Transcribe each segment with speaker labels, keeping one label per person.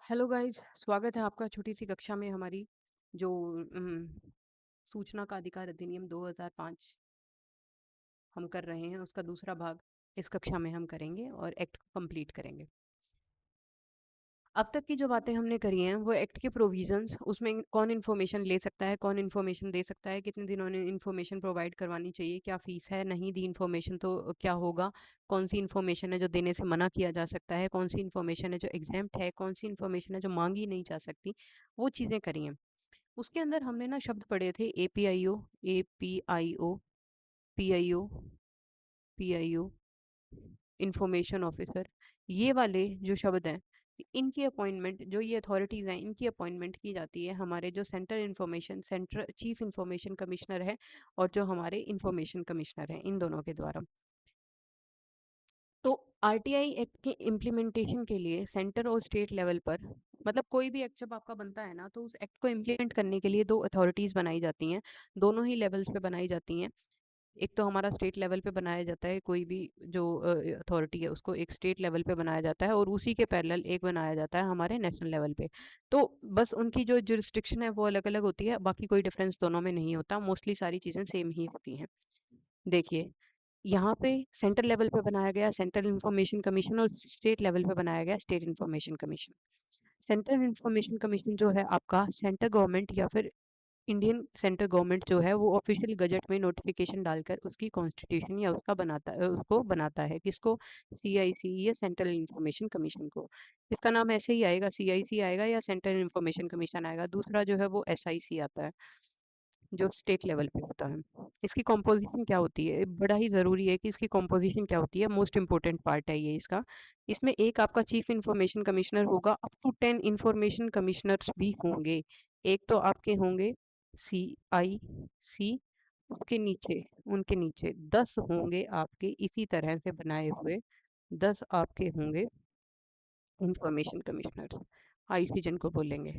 Speaker 1: Hello guys, स्वागत है आपका छोटी सी कक्षा में हमारी जो सूचना का अधिकार अधिनियम 2005 हम कर रहे हैं उसका दूसरा भाग इस कक्षा में हम करेंगे और एक्ट को कंप्लीट करेंगे। अब तक की जो बातें हमने करी हैं वो एक्ट के प्रोविजंस, उसमें कौन इन्फॉर्मेशन ले सकता है, कौन इन्फॉर्मेशन दे सकता है, कितने दिनों ने इन्फॉर्मेशन प्रोवाइड करवानी चाहिए, क्या फीस है, नहीं दी इन्फॉर्मेशन तो क्या होगा, कौन सी इन्फॉर्मेशन है जो देने से मना किया जा सकता है, कौन सी इन्फॉर्मेशन है जो एग्जेम्प्ट है, कौन सी इन्फॉर्मेशन है जो मांगी नहीं जा सकती, वो चीज़ें करी हैं। उसके अंदर हमने ना शब्द पढ़े थे एपीआईओ, एपीआईओ, पीआईओ, पीआईओ, इंफॉर्मेशन ऑफिसर। ये वाले जो शब्द हैं, इनकी अपॉइंटमेंट, जो ये अथॉरिटीज़ हैं, इनकी अपॉइंटमेंट की जाती है हमारे जो सेंटर चीफ इंफॉर्मेशन कमिश्नर है और जो हमारे इंफॉर्मेशन कमिश्नर हैं, इन दोनों के द्वारा। तो आरटीआई एक्ट के इम्प्लीमेंटेशन के लिए सेंटर और स्टेट लेवल पर, मतलब कोई भी एक्ट जब आपका बनता है ना, तो उस एक्ट को इम्प्लीमेंट करने के लिए दो अथॉरिटीज़ बनाई जाती हैं, दोनों ही लेवल्स पे बनाई जाती हैं। एक तो हमारा स्टेट लेवल पे बनाया जाता है, कोई भी जो अथॉरिटी है उसको एक स्टेट लेवल पे बनाया जाता है, और उसी के पैरेलल एक बनाया जाता है हमारे नेशनल लेवल पे। तो बस उनकी जो जुरिस्डिक्शन है वो अलग अलग होती है, बाकी कोई डिफरेंस दोनों में नहीं होता, मोस्टली सारी चीज़ें सेम ही होती हैं। देखिए, यहाँ पे सेंट्रल लेवल पे बनाया गया सेंट्रल इंफॉर्मेशन कमीशन और स्टेट लेवल पे बनाया गया state information commission. Central information commission जो है आपका सेंट्रल गवर्नमेंट या फिर इंडियन सेंट्रल गवर्नमेंट जो है वो ऑफिशियल गजट में नोटिफिकेशन डालकर उसकी कॉन्स्टिट्यूशन या उसको बनाता है, किसको? सीआईसी या सेंट्रल इंफॉर्मेशन कमीशन को। इसका नाम ऐसे ही आएगा, सीआईसी आएगा या सेंट्रल इंफॉर्मेशन कमीशन आएगा। दूसरा जो है वो एसआईसी आता है जो स्टेट लेवल पे होता है। इसकी कॉम्पोजिशन क्या होती है, बड़ा ही ज़रूरी है कि इसकी कॉम्पोजिशन क्या होती है, मोस्ट इंपॉर्टेंट पार्ट है ये इसका। इसमें एक आपका चीफ इंफॉर्मेशन कमिश्नर होगा, अप टू 10 इंफॉर्मेशन कमिश्नर्स भी होंगे। एक तो आपके होंगे CIC, उसके नीचे, उनके नीचे 10 होंगे आपके इसी तरह से बनाए हुए, 10 आपके होंगे इंफॉर्मेशन कमिश्नर्स, आईसी जिनको बोलेंगे।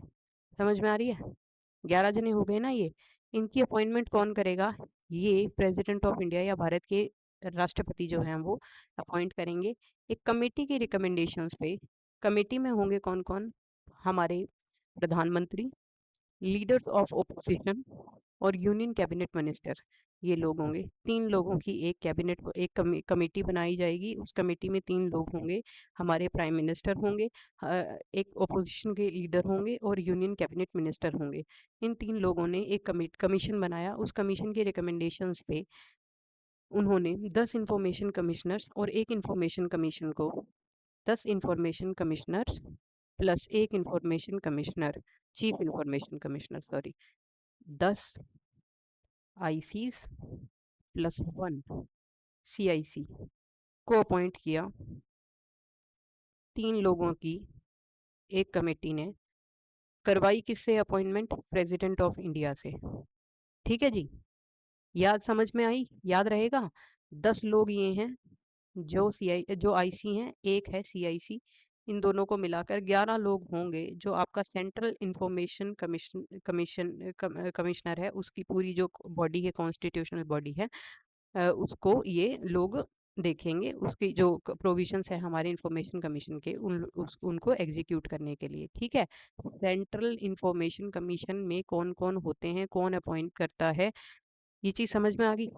Speaker 1: समझ में आ रही है? 11 जने हो गए ना ये। इनकी अपॉइंटमेंट कौन करेगा? ये प्रेसिडेंट ऑफ इंडिया या भारत के राष्ट्रपति जो हैं वो अपॉइंट करेंगे एक कमेटी की रिकमेंडेशंस पे। कमेटी में होंगे कौन कौन? हमारे प्रधानमंत्री, लीडर्स ऑफ ओपोजिशन और यूनियन कैबिनेट मिनिस्टर। ये लोग होंगे, 3 लोगों की एक कैबिनेट, कमेटी बनाई जाएगी। उस कमेटी में 3 लोग होंगे, हमारे प्राइम मिनिस्टर होंगे, एक ओपोजिशन के लीडर होंगे और यूनियन कैबिनेट मिनिस्टर होंगे। इन 3 लोगों ने एक कमीशन बनाया, उस कमीशन के रिकमेंडेशंस पे उन्होंने 10 इंफॉर्मेशन कमिश्नर्स और एक इंफॉर्मेशन कमीशन को, 10 इंफॉर्मेशन कमिश्नर्स प्लस एक information commissioner, chief information commissioner sorry, 10 ISIS plus 1 CIC को अपॉइंट किया। 3 लोगों की एक कमेटी ने करवाई, किससे अपॉइंटमेंट? प्रेसिडेंट ऑफ इंडिया से। ठीक है जी, याद समझ में आई? याद रहेगा। 10 लोग ये हैं जो आईसी हैं, एक है सीआईसी। इन दोनों को मिलाकर 11 लोग होंगे जो आपका सेंट्रल इंफॉर्मेशन कमिश्नर है, उसकी पूरी जो बॉडी है, कॉन्स्टिट्यूशनल बॉडी है, उसको ये लोग देखेंगे, उसकी जो प्रोविजंस है हमारे इंफॉर्मेशन कमीशन के उनको एग्जीक्यूट करने के लिए। ठीक है, सेंट्रल इंफॉर्मेशन कमीशन में कौन कौन होते हैं, कौन अपॉइंट करता है, ये चीज समझ में आ गई?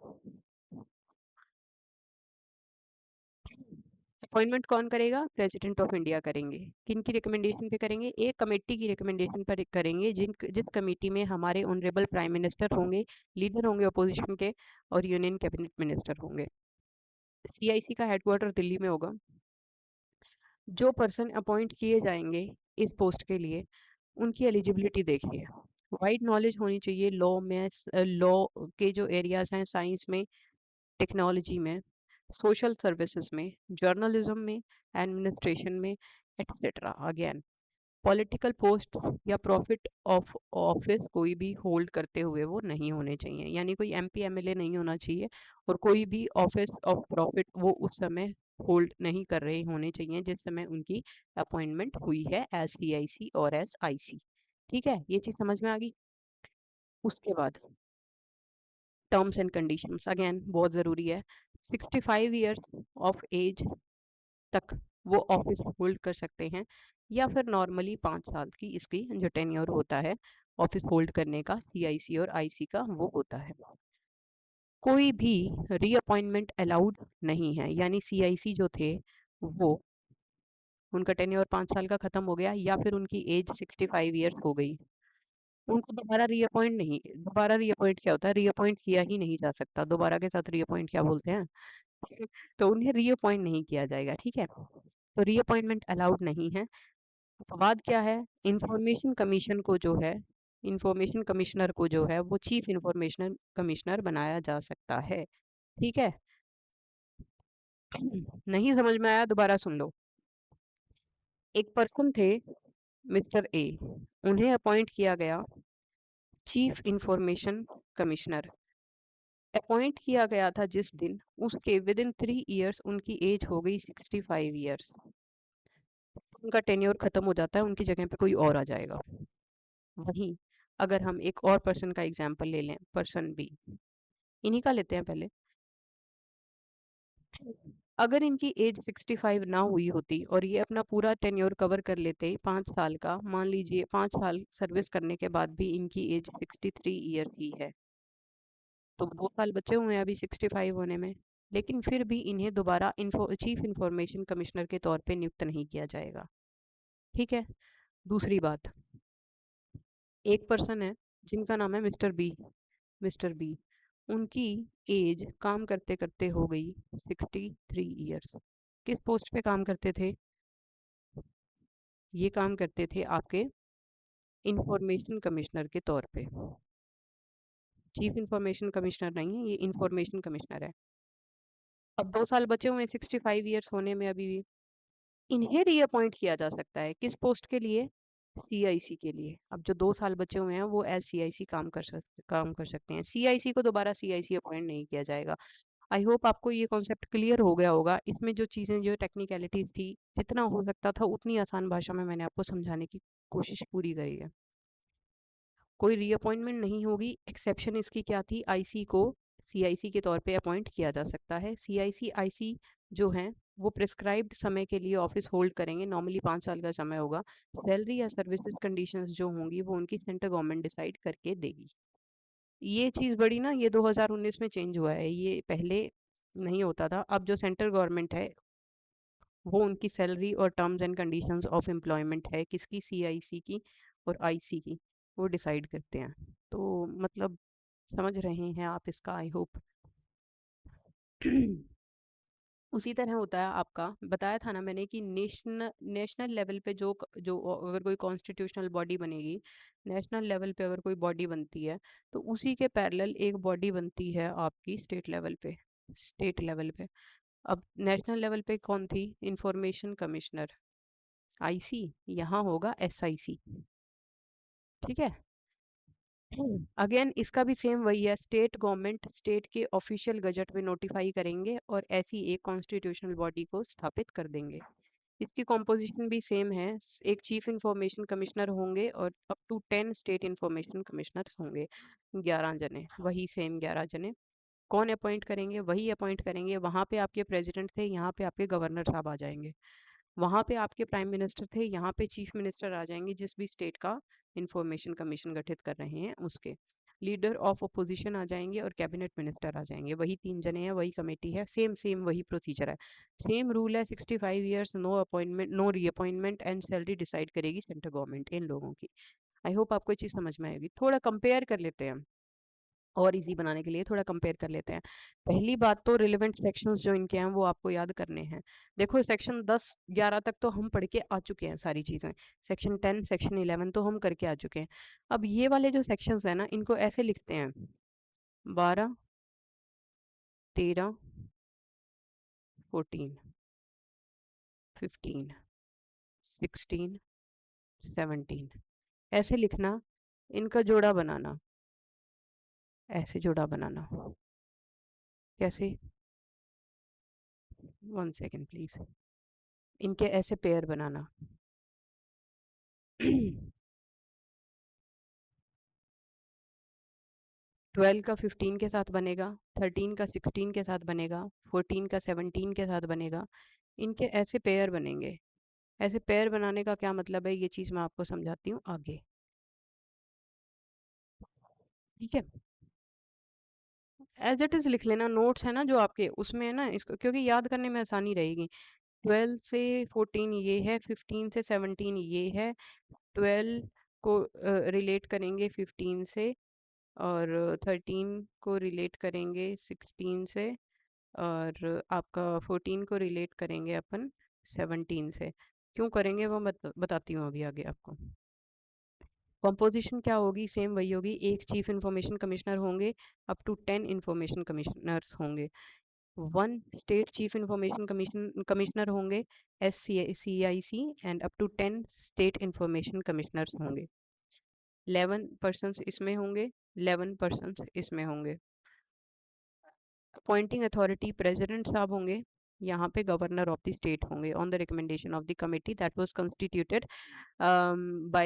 Speaker 1: अपॉइंटमेंट कौन करेगा? प्रेसिडेंट ऑफ इंडिया करेंगे। किन की रिकमेंडेशन पे करेंगे? एक कमेटी की रिकमेंडेशन पर करेंगे, जिस कमेटी में हमारे ऑनरेबल प्राइम मिनिस्टर होंगे, लीडर होंगे अपोजिशन के और यूनियन कैबिनेट मिनिस्टर होंगे। सीआईसी का हेडक्वार्टर दिल्ली में होगा। जो पर्सन अपॉइंट किए जाएंगे इस पोस्ट के लिए, उनकी एलिजिबिलिटी देखिए। वाइड नॉलेज होनी चाहिए लॉ में, लॉ के जो एरियाज हैं, साइंस में, टेक्नोलॉजी में, सोशल सर्विसेज में, जर्नलिज्म में, एडमिनिस्ट्रेशन में, एटसेट्रा। अगेन, पॉलिटिकल पोस्ट या प्रॉफिट ऑफ ऑफिस कोई भी होल्ड करते हुए वो नहीं होने चाहिए, यानी कोई एमपी एमएलए नहीं होना चाहिए, और कोई भी ऑफिस ऑफ प्रॉफिट वो उस समय होल्ड नहीं कर रहे होने चाहिए जिस समय उनकी अपॉइंटमेंट हुई है एज सीआईसी और एज आईसी। ठीक है, ये चीज समझ में आ गई। उसके बाद टर्म्स एंड कंडीशंस, अगेन बहुत ज़रूरी है। 65 ईयर्स ऑफ एज तक वो ऑफिस होल्ड कर सकते हैं। या फिर नॉर्मली 5 साल की इसकी जो टेन्योर होता है ऑफिस होल्ड करने का सीआईसी और आईसी का वो होता है। कोई भी रीअपॉइंटमेंट अलाउड नहीं है, यानी सीआईसी जो थे वो उनका टेन्योर 5 साल का खत्म हो गया या फिर उनकी एज 65 ईयर्स हो गई, उनको दोबारा रीअपॉइंट क्या होता है, रीअपॉइंट किया ही नहीं जा सकता, दोबारा के साथ रीअपॉइंट क्या बोलते हैं। तो उन्हें रीअपॉइंट नहीं किया जाएगा, ठीक है। तो रीअपॉइंटमेंट अलाउड नहीं है। अपवाद क्या है, इंफॉर्मेशन कमीशन को जो है, इंफॉर्मेशन कमिश्नर को जो है वो चीफ इंफॉर्मेशन कमिश्नर बनाया जा सकता है, ठीक है। नहीं समझ में आया, दोबारा सुन लो। एक पर्सन थे मिस्टर ए, उन्हें अपॉइंट किया गया चीफ इंफॉर्मेशन कमिश्नर। अपॉइंट किया गया था जिस दिन, उसके विद इन 3 इयर्स उनकी एज हो गई 65 ईयर्स। उनका टेन्योर खत्म हो जाता है, उनकी जगह पे कोई और आ जाएगा। वहीं अगर हम एक और पर्सन का एग्जांपल ले लें, पर्सन बी, इन्हीं का लेते हैं पहले। अगर इनकी एज 65 ना हुई होती और ये अपना पूरा टेन्योर कवर कर लेते 5 साल का, मान लीजिए 5 साल सर्विस करने के बाद भी इनकी एज 63 ईयर्स ही है, तो 2 साल बचे हुए हैं अभी 65 होने में, लेकिन फिर भी इन्हें दोबारा चीफ इंफॉर्मेशन कमिश्नर के तौर पे नियुक्त नहीं किया जाएगा, ठीक है। दूसरी बात, एक पर्सन है जिनका नाम है मिस्टर बी। मिस्टर बी, उनकी एज काम करते करते हो गई 63 ईयर्स। किस पोस्ट पे काम करते थे, ये काम करते थे आपके इंफॉर्मेशन कमिश्नर के तौर पे। चीफ इंफॉर्मेशन कमिश्नर नहीं है, ये इंफॉर्मेशन कमिश्नर है। अब 2 साल बचे हुए 65 ईयर्स होने में अभी भी, इन्हें रीअपॉइंट किया जा सकता है किस पोस्ट के लिए, सीआईसी के लिए। अब जो 2 साल बचे हुए हैं वो एज सीआईसी काम कर सकते हैं, सीआईसी को दोबारा सीआईसी अपॉइंट नहीं किया जाएगा। आई होप आपको ये कॉन्सेप्ट क्लियर हो गया होगा। इसमें जो चीज़ें, जो टेक्निकलिटीज थी, जितना हो सकता था उतनी आसान भाषा में मैंने आपको समझाने की कोशिश पूरी करी है। कोई रीअपॉइंटमेंट नहीं होगी, एक्सेप्शन इसकी क्या थी, आईसी को सीआईसी के तौर पे अपॉइंट किया जा सकता है। सीआईसी आईसी जो हैं वो प्रिस्क्राइब्ड समय के लिए ऑफिस होल्ड करेंगे, नॉर्मली 5 साल का समय होगा। सैलरी या सर्विसेज कंडीशंस जो होंगी वो उनकी सेंटर गवर्नमेंट डिसाइड करके देगी। ये चीज़ बड़ी ना, ये 2019 में चेंज हुआ है, ये पहले नहीं होता था। अब जो सेंट्रल गवर्नमेंट है वो उनकी सैलरी और terms and conditions of employment है किसकी, सीआईसी की और आईसी की, वो डिसाइड करते हैं। तो मतलब समझ रहे हैं आप इसका, आई होप। उसी तरह होता है आपका, बताया था ना मैंने कि नेशनल लेवल पे जो अगर कोई कॉन्स्टिट्यूशनल बॉडी बनेगी, नेशनल लेवल पे अगर कोई बॉडी बनती है, तो उसी के पैरेलल एक बॉडी बनती है आपकी स्टेट लेवल पे। स्टेट लेवल पे, अब नेशनल लेवल पे कौन थी, इंफॉर्मेशन कमिश्नर, आईसी, यहाँ होगा एसआईसी, ठीक है। अगेन इसका भी सेम वही है, स्टेट गवर्नमेंट स्टेट के ऑफिशियल गजट में नोटिफाई करेंगे और ऐसी एक कॉन्स्टिट्यूशनल बॉडी को स्थापित कर देंगे। इसकी कॉम्पोजिशन भी सेम है, एक चीफ इंफॉर्मेशन कमिश्नर होंगे और up to 10 state information commissioners होंगे, 11 जने, वही सेम 11 जने। कौन अपॉइंट करेंगे, वही अपॉइंट करेंगे। वहाँ पे आपके प्रेसिडेंट थे, यहाँ पे आपके गवर्नर साहब आ जाएंगे। वहाँ पे आपके प्राइम मिनिस्टर थे, यहाँ पे चीफ मिनिस्टर आ जाएंगे, जिस भी स्टेट का इंफॉर्मेशन कमीशन गठित कर रहे हैं उसके। लीडर ऑफ अपोजिशन आ जाएंगे और कैबिनेट मिनिस्टर आ जाएंगे, वही 3 जने हैं, वही कमेटी है, सेम सेम वही प्रोसीजर है, सेम रूल है। 65 years, no appointment, no reappointment and salary decide करेगी सेंट्रल गवर्नमेंट इन लोगों की। आई होप आपको ये चीज़ समझ में आएगी। थोड़ा कंपेयर कर लेते हैं, और इजी बनाने के लिए थोड़ा कंपेयर कर लेते हैं। पहली बात तो रिलेवेंट सेक्शंस जो इनके हैं वो आपको याद करने हैं। देखो सेक्शन 10-11 तक तो हम पढ़ के आ चुके हैं सारी चीज़ें, सेक्शन 10 सेक्शन 11 तो हम करके आ चुके हैं। अब ये वाले जो सेक्शंस हैं ना, इनको ऐसे लिखते हैं, 12, 13, 14, 15, 16, 17, ऐसे लिखना। इनका जोड़ा बनाना, ऐसे जोड़ा बनाना, कैसे, 1 सेकेंड प्लीज, इनके ऐसे पेयर बनाना। 12 का 15 के साथ बनेगा, 13 का 16 के साथ बनेगा, 14 का 17 के साथ बनेगा। इनके ऐसे पेयर बनेंगे, ऐसे पेयर बनाने का क्या मतलब है, ये चीज मैं आपको समझाती हूँ आगे। ठीक है, एज इट इज लिख लेना, नोट्स है ना जो आपके उसमें है ना, इसको क्योंकि याद करने में आसानी रहेगी। 12 से 14 ये है, 15 से 17 ये है, 12 को रिलेट करेंगे 15 से, और 13 को रिलेट करेंगे 16 से, और आपका 14 को रिलेट करेंगे अपन 17 से। क्यों करेंगे वो बताती हूँ अभी आगे आपको। कॉम्पोजिशन क्या होगी, सेम वही होगी, एक चीफ इंफॉर्मेशन कमिश्नर होंगे, अप टू 10 इंफॉर्मेशन कमिश्नर्स होंगे, 1 स्टेट चीफ इंफॉर्मेशन कमिश्नर होंगे, SCIC, and up to 10 state information commissioners होंगे। 11 पर्सन्स इसमें होंगे, 11 पर्सन्स इसमें होंगे। अपॉइंटिंग अथॉरिटी प्रेसिडेंट साहब होंगे, यहाँ पे गवर्नर ऑफ द स्टेट होंगे on the recommendation of the committee that was constituted by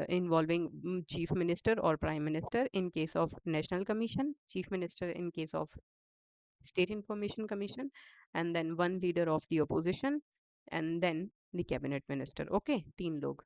Speaker 1: involving chief minister or prime minister in case of national commission, chief minister in case of state information commission, and then one leader of the opposition, and then the cabinet minister. Okay, 3 लोग।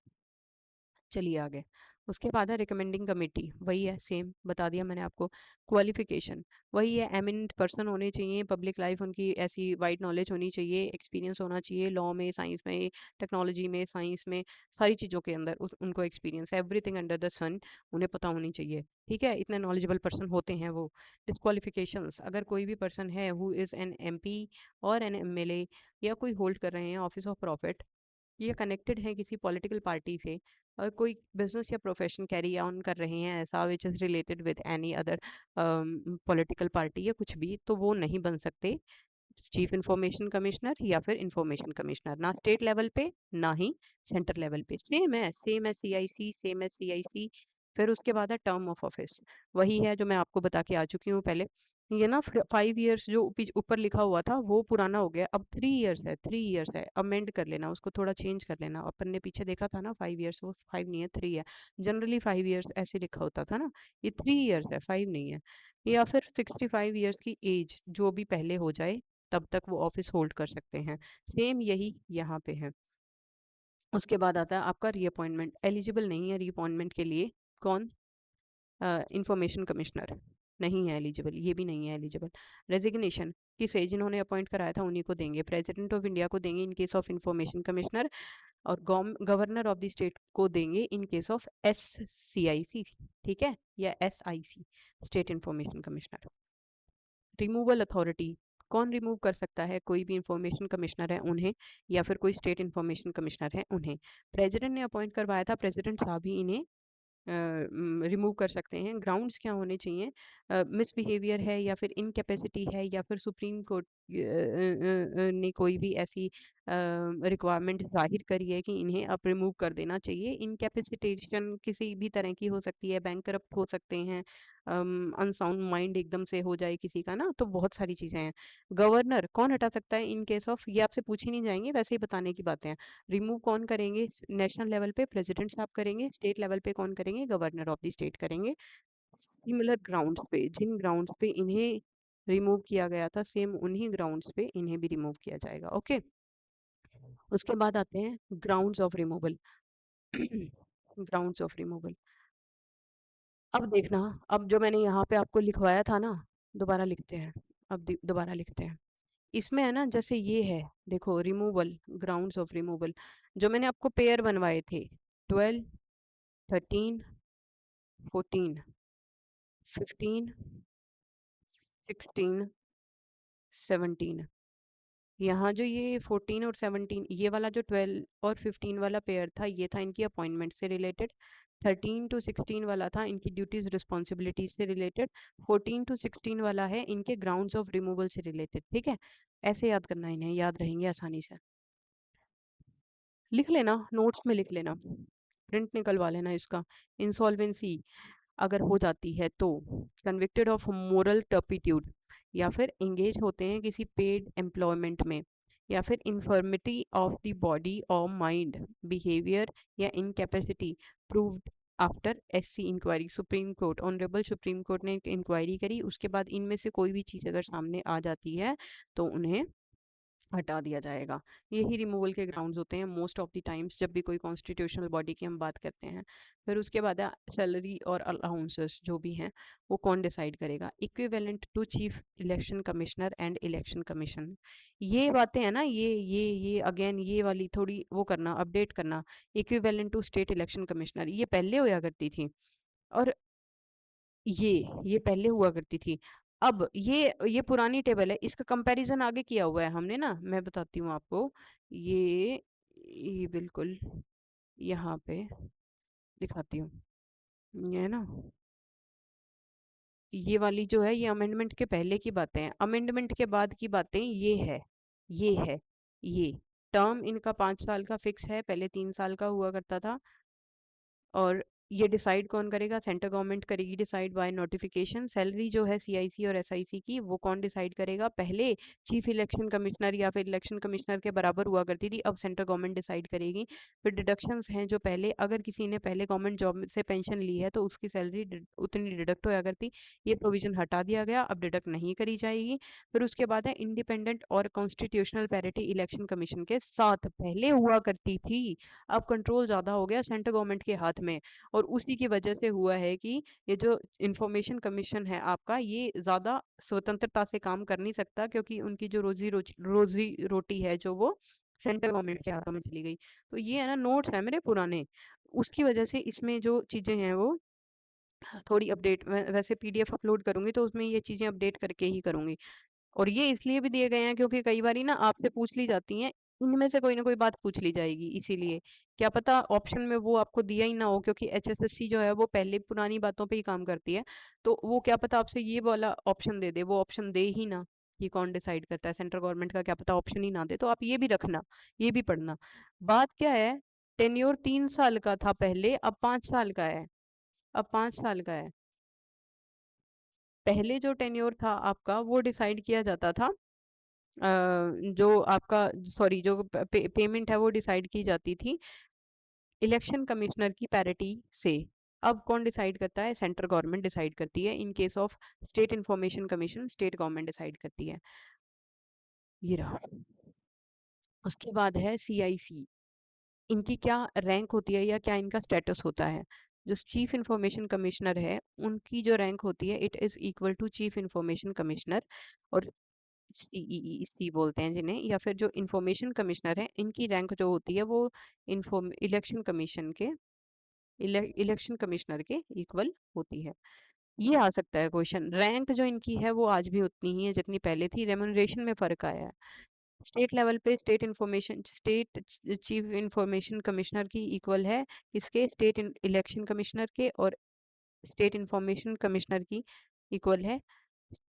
Speaker 1: चलिए आगे। उसके बाद है recommending committee, वही है same बता दिया मैंने आपको। क्वालिफिकेशन वही है, एमिनेंट पर्सन होने चाहिए, पब्लिक लाइफ उनकी ऐसी वाइड नॉलेज होनी चाहिए, एक्सपीरियंस होना चाहिए लॉ में, साइंस में, टेक्नोलॉजी में, साइंस में, सारी चीज़ों के अंदर उनको एक्सपीरियंस, एवरीथिंग अंडर द सन उन्हें पता होनी चाहिए। ठीक है, इतने नॉलेजेबल पर्सन होते हैं वो। डिस्क्वालिफिकेशंस, अगर कोई भी पर्सन है हु इज़ एन MP और एन MLA, या कोई होल्ड कर रहे हैं ऑफिस ऑफ प्रॉफिट, ये कनेक्टेड है किसी पॉलिटिकल पार्टी से, और कोई बिजनेस या प्रोफेशन कैरी ऑन कर रहे हैं ऐसा which is related with any other political party या कुछ भी, तो वो नहीं बन सकते चीफ इंफॉर्मेशन कमिश्नर या फिर इंफॉर्मेशन कमिश्नर, ना स्टेट लेवल पे ना ही सेंटर लेवल पे। सेम है CIC, सेम है CIC। फिर उसके बाद है टर्म ऑफ ऑफिस, वही है जो मैं आपको बता के आ चुकी हूँ पहले। ये ना 5 years जो ऊपर लिखा हुआ था वो पुराना हो गया, अब 3 years है, 3 years है, अमेंड कर लेना उसको, थोड़ा चेंज कर लेना। अपन ने पीछे देखा था ना 5 years, वो 5 नहीं है 3 है। जनरली 5 years ऐसे लिखा होता था ना, ये 3 years है, 5 नहीं है। या फिर 65 years की एज जो भी पहले हो जाए तब तक वो ऑफिस होल्ड कर सकते हैं। सेम यही यहाँ पे है। उसके बाद आता है आपका रीअपॉइंटमेंट, एलिजिबल नहीं है रीअपॉइंटमेंट के लिए कौन, इंफॉर्मेशन कमिश्नर नहीं है एलिजिबल, ये भी नहीं है एलिजिबल। रेजिग्नेशन किसे, जिन्होंने अपॉइंट कराया था उन्हीं को देंगे, प्रेसिडेंट ऑफ इंडिया को देंगे इन केस ऑफ इंफॉर्मेशन कमिश्नर, और गवर्नर ऑफ द स्टेट को देंगे इन केस ऑफ SCIC, ठीक है, या SIC, state information commissioner. Removal authority, कौन रिमूव कर सकता है, कोई भी इंफॉर्मेशन कमिश्नर है उन्हें, या फिर कोई स्टेट इंफॉर्मेशन कमिश्नर है उन्हें। प्रेसिडेंट ने अपॉइंट करवाया था, प्रेसिडेंट साहब ही इन्हें रिमूव कर सकते हैं। ग्राउंड्स क्या होने चाहिए, मिसबिहेवियर है, या फिर इनकैपेसिटी है, या फिर सुप्रीम कोर्ट ने कोई भी ऐसी रिक्वायरमेंट जाहिर करी है कि इन्हें अब रिमूव कर देना चाहिए। इनकैपेसिटेशन किसी भी तरह की हो सकती है, बैंक करप्ट हो सकते हैं, अनसाउंड माइंड एकदम से हो जाए किसी का ना, तो बहुत सारी चीजें हैं। गवर्नर कौन हटा सकता है इन केस ऑफ, ये आपसे पूछी नहीं जाएंगे, वैसे ही बताने की बातें हैं। रिमूव कौन करेंगे, नेशनल लेवल पे प्रेसिडेंट साहब करेंगे, स्टेट लेवल पे कौन करेंगे, गवर्नर ऑफ द स्टेट करेंगे। सिमिलर ग्राउंड्स पे, जिन ग्राउंड्स पे इन्हें रिमूव किया गया था, सेम उन्हीं ग्राउंड्स पे इन्हें भी रिमूव किया जाएगा। ओके, उसके बाद आते हैं grounds of removal. Grounds of removal, अब देखना, अब जो मैंने यहाँ पे आपको लिखवाया था ना, दोबारा लिखते हैं। अब दोबारा लिखते हैं। इसमें है ना, जैसे ये है, देखो रिमूवल, ग्राउंड्स ऑफ रिमूवल, जो मैंने आपको पेयर बनवाए थे, 12, 13, 14, 15, 16, 17। यहाँ जो ये 14 और 17, ये वाला जो 12 और 15 वाला पेयर था, ये था इनकी अपॉइंटमेंट से रिलेटेड। 13 to 16 वाला था इनकी ड्यूटीज रिस्पॉन्सिबिलिटीज से रिलेटेड। 14 to 16 वाला है इनके ग्राउंड्स ऑफ रिमूवल से रिलेटेड। ठीक है, ऐसे याद करना, इन्हें याद रहेंगे आसानी से। लिख लेना, नोट्स में लिख लेना, प्रिंट निकलवा लेना इसका। इंसॉल्वेंसी अगर हो जाती है तो, कन्विक्टेड ऑफ मोरल टर्पिट्यूड, या फिर एंगेज होते हैं किसी पेड एम्प्लॉयमेंट में, या फिर इन्फर्मिटी ऑफ द बॉडी और माइंड, बिहेवियर या incapacity proved after SC inquiry, supreme court, honourable supreme court ने एक इंक्वायरी करी, उसके बाद इनमें से कोई भी चीज़ अगर सामने आ जाती है तो उन्हें हटा दिया जाएगा। यही रिमूवल के ग्राउंड्स होते हैं मोस्ट ऑफ द टाइम्स जब भी कोई कॉन्स्टिट्यूशनल बॉडी की हम बात करते हैं। फिर उसके बाद है सैलरी और अलाउंसेस जो भी हैं वो कौन डिसाइड करेगा। Equivalent to chief election commissioner and election commission. ये बातें हैं ना, ये अगेन ये वाली थोड़ी वो करना, अपडेट करना। Equivalent to state election commissioner ये पहले होया करती थी, और ये ये पहले हुआ करती थी। अब ये पुरानी टेबल है, इसका कंपैरिजन आगे किया हुआ है हमने ना, मैं बताती हूँ आपको। ये बिल्कुल यहाँ पे दिखाती हूँ, ये है ना, ये वाली जो है ये अमेंडमेंट के पहले की बातें हैं, अमेंडमेंट के बाद की बातें ये है ये टर्म इनका 5 साल का फिक्स है, पहले 3 साल का हुआ करता था। और ये डिसाइड कौन करेगा, सेंट्रल गवर्नमेंट करेगी डिसाइड बाय नोटिफिकेशन। सैलरी जो है सीआईसी और एसआईसी की वो कौन डिसाइड करेगा, पहले चीफ इलेक्शन कमिश्नर या फिर इलेक्शन कमिश्नर के बराबर हुआ करती थी, अब सेंट्रल गवर्नमेंट डिसाइड करेगी। फिर डिडक्शंस हैं जो पहले अगर किसी ने पहले गवर्नमेंट जॉब से पेंशन ली है तो उसकी सैलरी उतनी डिडक्ट होया करती, ये प्रोविजन हटा दिया गया, अब डिडक्ट नहीं करी जाएगी। फिर उसके बाद है इंडिपेंडेंट और कॉन्स्टिट्यूशनल पैरिटी इलेक्शन कमीशन के साथ पहले हुआ करती थी, अब कंट्रोल ज्यादा हो गया सेंट्रल गवर्नमेंट के हाथ में। और उसी की वजह से हुआ है कि ये जो इंफॉर्मेशन कमीशन है आपका, ये ज्यादा स्वतंत्रता से काम कर नहीं सकता, क्योंकि उनकी जो रोजी रोटी है जो वो सेंट्रल गवर्नमेंट के हाथों में चली गई। तो ये है ना, नोट्स है मेरे पुराने, उसकी वजह से इसमें जो चीजें हैं वो थोड़ी अपडेट, वैसे पीडीएफ अपलोड करूंगी तो उसमें ये चीजें अपडेट करके ही करूंगी। और ये इसलिए भी दिए गए हैं क्योंकि कई बारी ना आपसे पूछ ली जाती हैं, इनमें से कोई ना कोई बात पूछ ली जाएगी, इसीलिए क्या पता ऑप्शन में वो आपको दिया ही ना हो, क्योंकि एचएसएससी जो है वो पहले पुरानी बातों पे ही काम करती है। तो वो क्या पता आपसे ये वाला ऑप्शन दे दे, वो ऑप्शन दे ही ना कि कौन डिसाइड करता है सेंट्रल गवर्नमेंट का, क्या पता ऑप्शन ही ना दे, तो आप ये भी रखना, ये भी पढ़ना। बात क्या है, टेन्योर 3 साल का था पहले, अब 5 साल का है, अब 5 साल का है। पहले जो टेन्योर था आपका वो डिसाइड किया जाता था, जो आपका सॉरी जो पेमेंट है वो डिसाइड की जाती थी इलेक्शन कमिश्नर की पैरिटी से। अब कौन डिसाइड करता है, सेंट्रल गवर्नमेंट डिसाइड करती है। इन case of state information commission state government decide करती है। ये रहा। उसके बाद है सीआईसी, इनकी क्या रैंक होती है या क्या इनका स्टेटस होता है। जो चीफ इंफॉर्मेशन कमिश्नर है उनकी जो रैंक होती है, it is equal to chief information commissioner, और सीईई सी बोलते हैं जिन्हें, या फिर जो इंफॉर्मेशन कमिश्नर है इनकी रैंक जो होती है वो इन्फॉर्म इलेक्शन कमीशन के इलेक्शन कमिश्नर के इक्वल होती है। ये आ सकता है क्वेश्चन, रैंक जो इनकी है वो आज भी उतनी ही है जितनी पहले थी, रेम्यूनरेशन में फर्क आया है। स्टेट लेवल पे स्टेट चीफ इंफॉर्मेशन कमिश्नर की इक्वल है इसके स्टेट इलेक्शन कमिश्नर के, और स्टेट इंफॉर्मेशन कमिश्नर की इक्वल है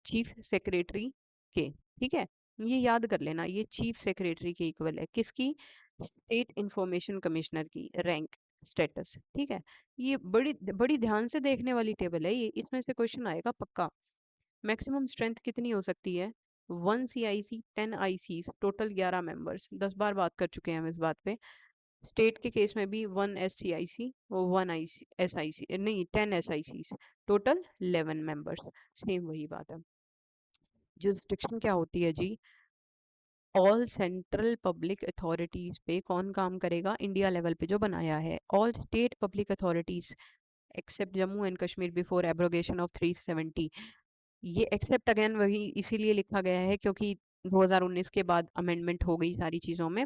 Speaker 1: चीफ सेक्रेटरी के। ठीक है, ये याद कर लेना, ये चीफ सेक्रेटरी के इक्वल है किसकी, स्टेट इंफॉर्मेशन कमिश्नर की रैंक स्टेटस। ठीक है, ये बड़ी बड़ी ध्यान से देखने वाली टेबल है, ये इसमें से क्वेश्चन आएगा पक्का। मैक्सिमम स्ट्रेंथ कितनी हो सकती है, 1 CIC 10 ICs, टोटल 11 मेंबर्स, 10 बार बात कर चुके हैं हम इस बात पे। स्टेट के केस में भी 1 SCIC, वो 1 SIC नहीं, 10 SIC, टोटल 11 मेंबर्स, सेम वही बात है। जुरिस्डिक्शन क्या होती है जी, ऑल सेंट्रल पब्लिक अथॉरिटीज पे कौन काम करेगा, इंडिया लेवल पे जो बनाया है, all state public authorities except Jammu and Kashmir before abrogation of 370। ये एक्सेप्ट अगेन वही इसीलिए लिखा गया है क्योंकि 2019 के बाद अमेंडमेंट हो गई सारी चीजों में,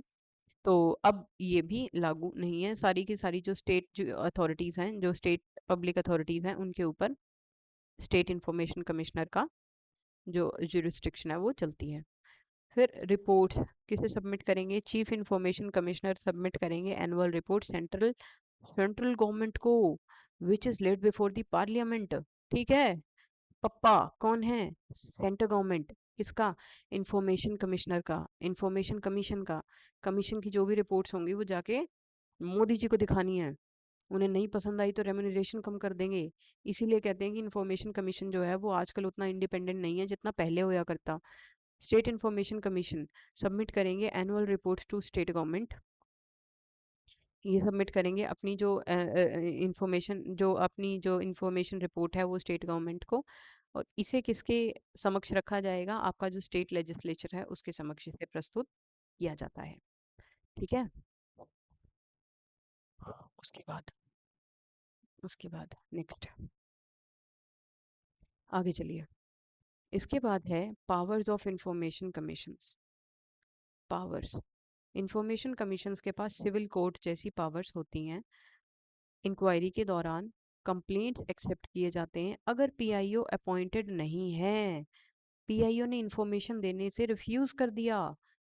Speaker 1: तो अब ये भी लागू नहीं है। सारी की सारी जो स्टेट अथॉरिटीज हैं, जो स्टेट पब्लिक अथॉरिटीज हैं, उनके ऊपर स्टेट इंफॉर्मेशन कमिश्नर का जो जुरिस्डिक्शन है वो चलती है। फिर रिपोर्ट्स किसे सबमिट करेंगे, चीफ इंफॉर्मेशन कमिश्नर सबमिट करेंगे annual report central central government को, which is laid before the parliament. ठीक है, पप्पा कौन है, सेंट्रल गवर्नमेंट, किसका, इंफॉर्मेशन कमिश्नर का, इंफॉर्मेशन कमीशन का। कमीशन की जो भी रिपोर्ट्स होंगी वो जाके मोदी जी को दिखानी है, उन्हें नहीं पसंद आई तो रेम्यूनरेशन कम कर देंगे। इसीलिए कहते हैं कि इंफॉर्मेशन कमीशन जो है वो आजकल उतना इंडिपेंडेंट नहीं है जितना पहले होया करता। स्टेट इंफॉर्मेशन कमीशन सबमिट करेंगे annual report to state government, ये सबमिट करेंगे अपनी जो इंफॉर्मेशन रिपोर्ट है वो स्टेट गवर्नमेंट को, और इसे किसके समक्ष रखा जाएगा, आपका जो स्टेट लेजिस्लेचर है उसके समक्ष इसे प्रस्तुत किया जाता है। ठीक है, उसके बाद नेक्स्ट आगे चलिए। इसके बाद है powers of information commissions. Powers, information commissions के पास सिविल कोर्ट जैसी पावर्स होती हैं। इंक्वायरी के दौरान कंप्लेंट्स एक्सेप्ट किए जाते हैं अगर पीआईओ अपॉइंटेड नहीं है। पीआईओ ने इंफॉर्मेशन देने से रिफ्यूज कर दिया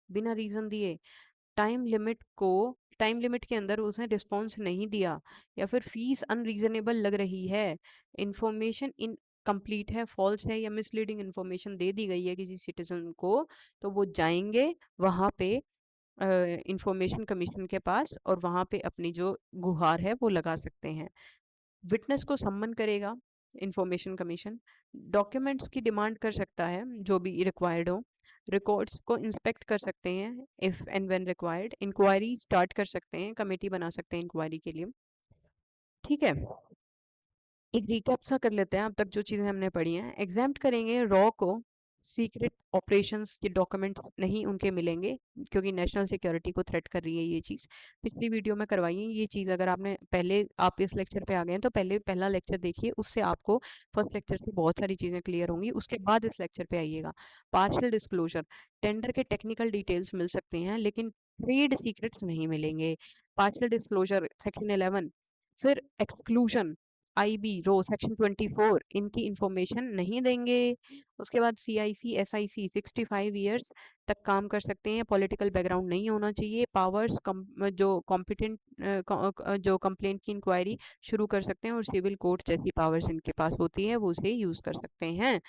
Speaker 1: बिना रीजन दिए, टाइम लिमिट के अंदर उसने रिस्पॉन्स नहीं दिया, या फिर फीस अनरीजनेबल लग रही है, इंफॉर्मेशन इनकम्प्लीट है, फॉल्स है, या मिसलीडिंग इंफॉर्मेशन दे दी गई है किसी सिटीजन को, तो वो जाएंगे वहां पे इंफॉर्मेशन कमीशन के पास और वहां पे अपनी जो गुहार है वो लगा सकते हैं। विटनेस को सम्मन करेगा इंफॉर्मेशन कमीशन, डॉक्यूमेंट्स की डिमांड कर सकता है जो भी रिक्वायर्ड हो, रिकॉर्ड्स को इंस्पेक्ट कर सकते हैं if and when required, inquiry start कर सकते हैं, कमेटी बना सकते हैं इंक्वायरी के लिए। ठीक है, एक रिकैप सा कर लेते हैं अब तक जो चीजें हमने पढ़ी हैं। एग्जाम्प्ट करेंगे रॉ को, सीक्रेट ऑपरेशंस के डॉक्यूमेंट्स नहीं उनके मिलेंगे क्योंकि नेशनल सिक्योरिटी को थ्रेट कर रही है ये चीज। पिछली वीडियो में करवाई है ये चीज, अगर आपने पहले आप इस लेक्चर पे आ गए हैं तो पहले पहला लेक्चर देखिए, उससे आपको फर्स्ट लेक्चर से बहुत सारी चीजें क्लियर होंगी, उसके बाद इस लेक्चर पे आइएगा। पार्शियल डिस्क्लोजर, टेंडर के टेक्निकल डिटेल्स मिल सकते हैं लेकिन ट्रेड सीक्रेट्स नहीं मिलेंगे। Partial disclosure section 11। फिर एक्सक्लूजन, आईबी रो सेक्शन 24, इनकी इंफॉर्मेशन नहीं देंगे। उसके बाद सीआईसी एसआईसी 65 ईयर्स तक काम कर सकते हैं, पॉलिटिकल बैकग्राउंड नहीं होना चाहिए। पावर्स जो कॉम्पिटेंट जो कंप्लेंट की इंक्वायरी शुरू कर सकते हैं और सिविल कोर्ट जैसी पावर्स इनके पास होती है वो उसे यूज कर सकते हैं।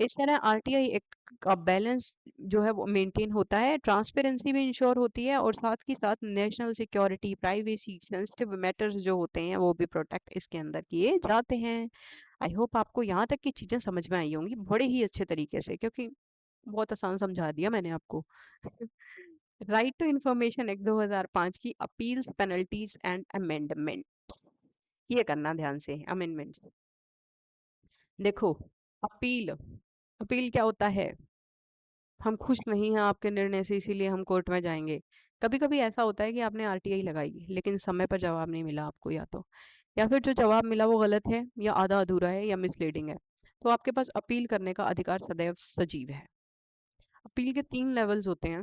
Speaker 1: इस तरह आरटीआई एक्ट का बैलेंस जो है वो मेंटेन होता है, ट्रांसपेरेंसी भी इंश्योर होती है और साथ ही साथ national security, privacy, sensitive matters जो होते हैं वो भी प्रोटेक्ट इसके अंदर किए जाते हैं। आई होप आपको यहाँ तक की चीजें समझ में आई होंगी बड़े ही अच्छे तरीके से, क्योंकि बहुत आसान समझा दिया मैंने आपको। राइट टू इंफॉर्मेशन एक्ट 2005 की अपील्स, पेनल्टीज एंड अमेंडमेंट, ये करना ध्यान से, अमेंडमेंट्स। देखो, अपील, अपील क्या होता है? हम खुश नहीं हैं आपके निर्णय से इसीलिए हम कोर्ट में जाएंगे। कभी कभी ऐसा होता है कि आपने आरटीआई लगाई लेकिन समय पर जवाब नहीं मिला आपको, या फिर जो जवाब मिला वो गलत है या आधा अधूरा है या मिसलीडिंग है, तो आपके पास अपील करने का अधिकार सदैव सजीव है। अपील के 3 लेवल्स होते हैं।